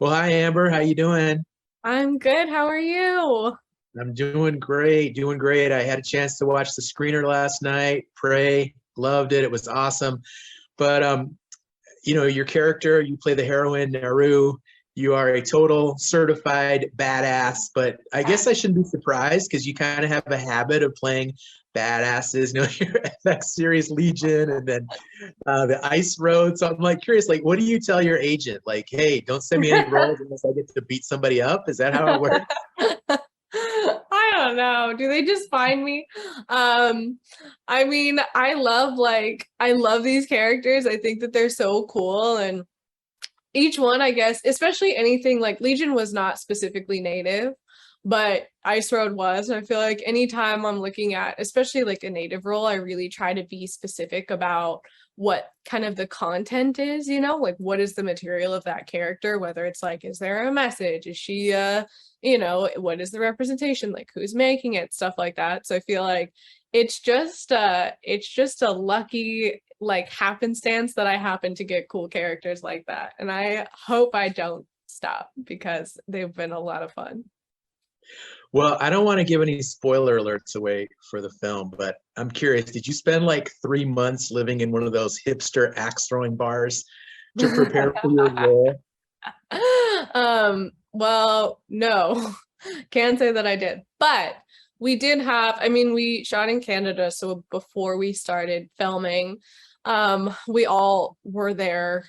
Well, hi Amber, how you doing? I'm good. How are you? I'm doing great, doing great. I had a chance to watch the screener last night. Pray, loved it. It was awesome. But your character, you play the heroine Naru. You are a total certified badass, but I guess I shouldn't be surprised because you kind of have a habit of playing badasses. Your FX series Legion and then the Ice Road. So I'm like curious, like, what do you tell your agent? Like, hey, don't send me any roles unless I get to beat somebody up. Is that how it works? I don't know. Do they just find me? I mean, I love these characters. I think that they're so cool and each one, I guess, especially anything like Legion was not specifically native, but Ice Road was. And I feel like anytime I'm looking at, especially like a native role, I really try to be specific about what kind of the content is, like what is the material of that character, whether it's like, is there a message? Is she what is the representation? Like who's making it, stuff like that. So I feel like it's just a lucky like happenstance that I happen to get cool characters like that. And I hope I don't stop because they've been a lot of fun. Well, I don't want to give any spoiler alerts away for the film, but I'm curious, did you spend like 3 months living in one of those hipster axe throwing bars to prepare for your role? Well, no, can't say that I did, but we did have, I mean, we shot in Canada, so before we started filming, we all were there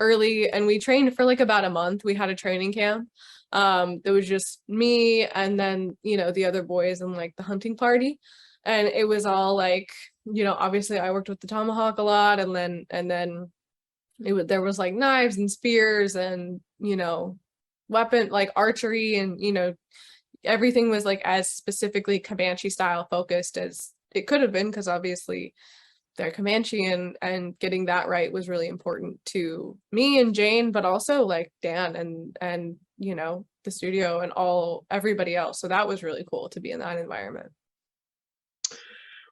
early and we trained for like about a month. We had a training camp. There was just me and then, the other boys and like the hunting party. And it was all like, obviously I worked with the tomahawk a lot and then there was like knives and spears and weapon like archery and everything was like as specifically Comanche style focused as it could have been because obviously they're Comanche and getting that right was really important to me and Jane, but also like Dan and the studio and everybody else. So that was really cool to be in that environment.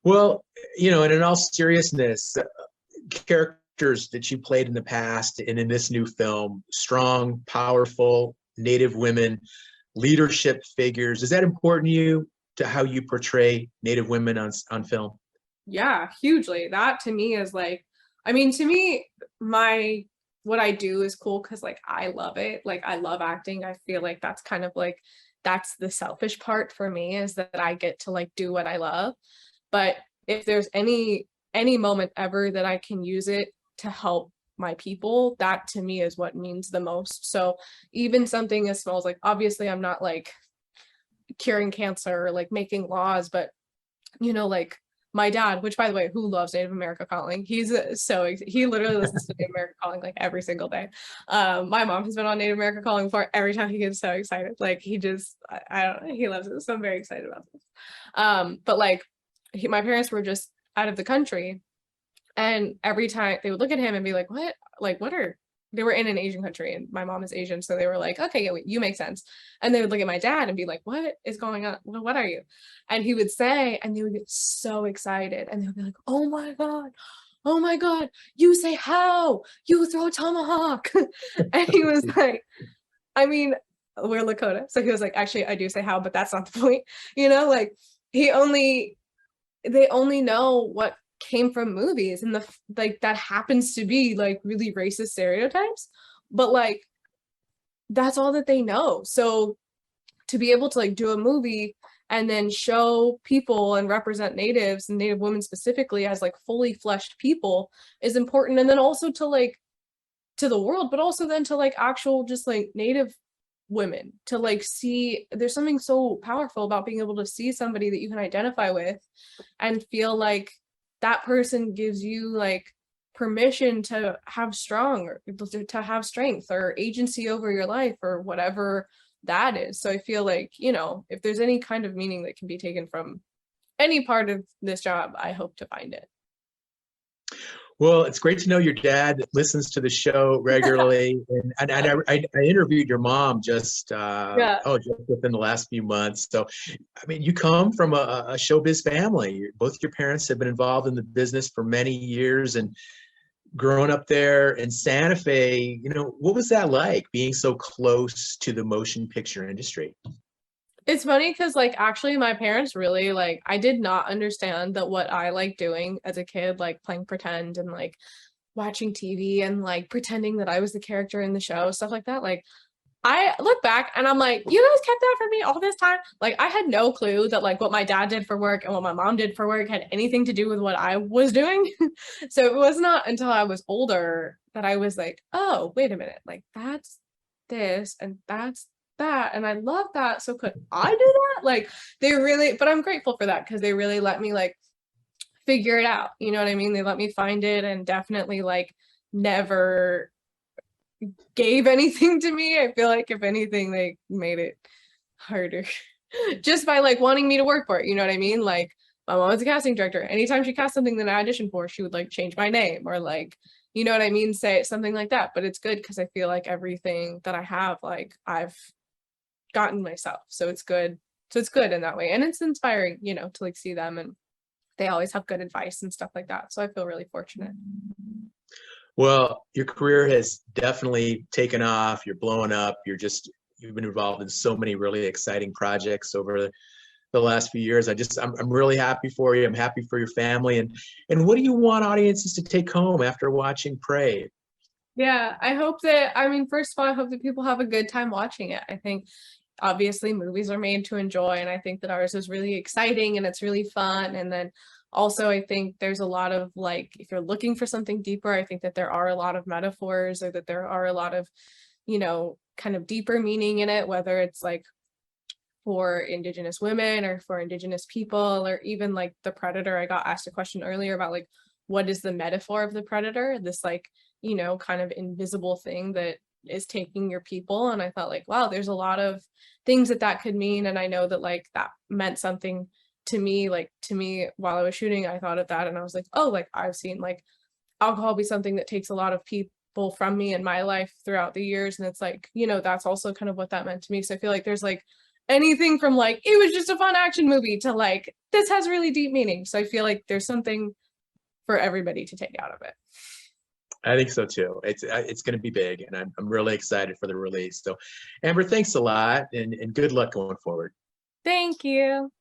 Well, and in all seriousness, characters that you played in the past and in this new film, strong, powerful, Native women, leadership figures, is that important to you to how you portray Native women on film? Yeah, hugely. That to me is like, I mean, to me, my what I do is cool because like I love it. Like I love acting. I feel like that's kind of like that's the selfish part for me is that I get to like do what I love. But if there's any moment ever that I can use it to help my people, that to me is what means the most. So even something as small as like obviously I'm not like curing cancer or like making laws, but like my dad, which by the way, who loves Native America Calling, he literally listens to Native America Calling like every single day. My mom has been on Native America Calling before. Every time he gets so excited, like he just, I don't know, he loves it. So I'm very excited about this. But like my parents were just out of the country, and every time they would look at him and be like, "What? Like, what are?" They were in an Asian country, and my mom is Asian, so they were like, "Okay, yeah, wait, you make sense." And they would look at my dad and be like, "What is going on? What are you?" And he would say, and they would get so excited, and they would be like, oh my God, you say how? You throw a tomahawk." And he was like, I mean, we're Lakota, so he was like, "Actually, I do say how, but that's not the point." Like he only they only know what came from movies and the like that happens to be like really racist stereotypes, but like that's all that they know. So to be able to like do a movie and then show people and represent natives and Native women specifically as like fully fleshed people is important. And then also to like to the world, but also then to like actual just like Native women to like see there's something so powerful about being able to see somebody that you can identify with and feel like that person gives you like permission to have strong or to have strength or agency over your life or whatever that is. So I feel like, if there's any kind of meaning that can be taken from any part of this job, I hope to find it. Well, it's great to know your dad listens to the show regularly, and I interviewed your mom Yeah. just within the last few months. So, I mean, you come from a showbiz family. Both your parents have been involved in the business for many years, and growing up there in Santa Fe, what was that like being so close to the motion picture industry? It's funny because like actually my parents really like I did not understand that what I like doing as a kid, like playing pretend and like watching TV and like pretending that I was the character in the show, stuff like that. Like I look back and I'm like, you guys kept that from me all this time. Like I had no clue that like what my dad did for work and what my mom did for work had anything to do with what I was doing. So it was not until I was older that I was like, oh, wait a minute, like that's this and that's that. And I love that. So could I do that? Like they really, but I'm grateful for that because they really let me like figure it out. You know what I mean? They let me find it and definitely like never gave anything to me. I feel like if anything, they made it harder just by like wanting me to work for it. You know what I mean? Like my mom was a casting director. Anytime she cast something that I auditioned for, she would like change my name or like, you know what I mean? Say something like that. But it's good because I feel like everything that I have, like I've gotten myself. So it's good. So it's good in that way. And it's inspiring, to like see them and they always have good advice and stuff like that. So I feel really fortunate. Well, your career has definitely taken off. You're blowing up. You've been involved in so many really exciting projects over the last few years. I'm really happy for you. I'm happy for your family. And what do you want audiences to take home after watching Prey? Yeah, I hope that, first of all, I hope that people have a good time watching it. I think obviously movies are made to enjoy, and I think that ours is really exciting and it's really fun. And then also, I think there's a lot of like, if you're looking for something deeper, I think that there are a lot of metaphors or that there are a lot of, kind of deeper meaning in it, whether it's like for Indigenous women or for Indigenous people, or even like the predator. I got asked a question earlier about like, what is the metaphor of the predator? This like, kind of invisible thing that is taking your people. And I thought like, wow, there's a lot of things that could mean. And I know that like that meant something to me, while I was shooting. I thought of that and I was like, oh, like I've seen like alcohol be something that takes a lot of people from me in my life throughout the years. And it's like, that's also kind of what that meant to me. So I feel like there's like anything from like, it was just a fun action movie to like, this has really deep meaning. So I feel like there's something for everybody to take out of it. I think so too. It's going to be big, and I'm really excited for the release. So, Amber, thanks a lot, and good luck going forward. Thank you.